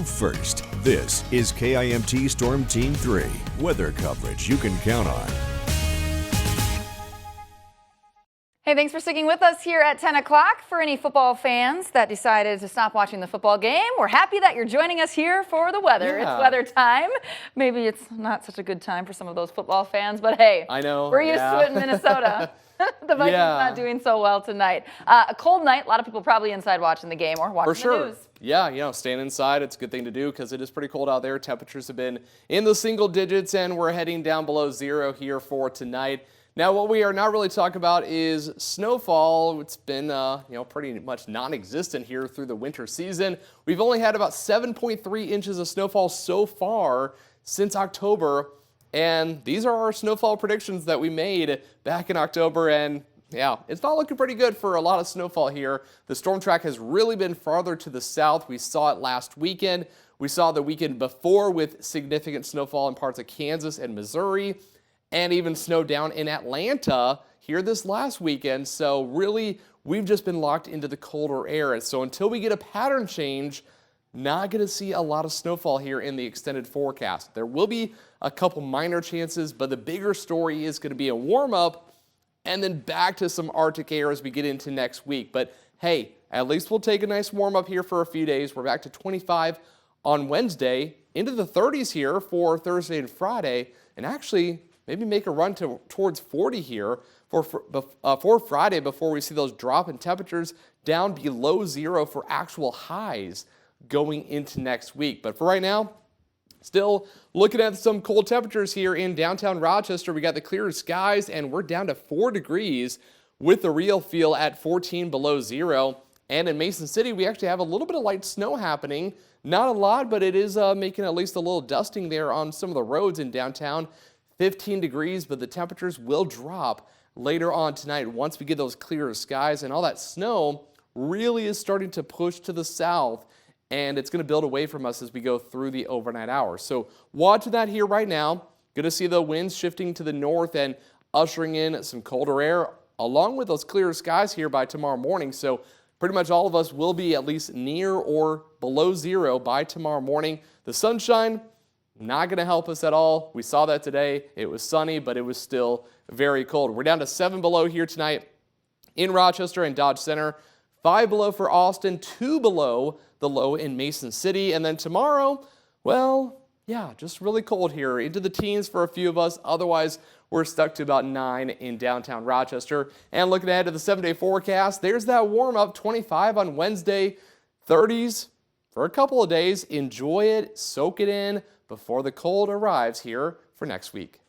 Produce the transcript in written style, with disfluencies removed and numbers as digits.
First, this is KIMT Storm Team 3, weather coverage you can count on. Hey, thanks for sticking with us here at 10 o'clock. For any football fans that decided to stop watching the football game, we're happy that you're joining us here for the weather. Yeah. It's weather time. Maybe it's not such a good time for some of those football fans, but hey, I know. We're used to it in Minnesota. The Vikings not doing so well tonight. A cold night. A lot of people probably inside watching the game or watching the news. Yeah, staying inside, it's a good thing to do because it is pretty cold out there. Temperatures have been in the single digits, and we're heading down below zero here for tonight. Now, what we are not really talking about is snowfall. It's been, pretty much non-existent here through the winter season. We've only had about 7.3 inches of snowfall so far since October, and these are our snowfall predictions that we made back in October, and yeah, it's not looking pretty good for a lot of snowfall here. The storm track has really been farther to the south. We saw it last weekend. We saw the weekend before with significant snowfall in parts of Kansas and Missouri, and even snow down in Atlanta here this last weekend. So really, we've just been locked into the colder air. And so until we get a pattern change, not going to see a lot of snowfall here in the extended forecast. There will be a couple minor chances, but the bigger story is going to be a warm-up and then back to some Arctic air as we get into next week. But hey, at least we'll take a nice warm-up here for a few days. We're back to 25 on Wednesday, into the 30s here for Thursday and Friday, and actually maybe make a run towards 40 here for Friday before we see those drop in temperatures down below zero for actual highs going into next week. But for right now, still looking at some cold temperatures here in downtown Rochester. We got the clear skies, and we're down to 4 degrees with the real feel at 14 below zero. And in Mason City, we actually have a little bit of light snow happening. Not a lot, but it is making at least a little dusting there on some of the roads in downtown. 15 degrees, but the temperatures will drop later on tonight once we get those clearer skies, and all that snow really is starting to push to the south, and it's going to build away from us as we go through the overnight hours. So watching that here right now. Going to see the winds shifting to the north and ushering in some colder air along with those clearer skies here by tomorrow morning. So pretty much all of us will be at least near or below zero by tomorrow morning. The sunshine not going to help us at all. We saw that today. It was sunny, but it was still very cold. We're down to 7 below here tonight in Rochester and Dodge Center. 5 below for Austin, 2 below the low in Mason City. And then tomorrow, well, yeah, just really cold here. Into the teens for a few of us. Otherwise, we're stuck to about 9 in downtown Rochester. And looking ahead to the 7-day forecast, there's that warm up, 25 on Wednesday, 30s for a couple of days. Enjoy it, soak it in before the cold arrives here for next week.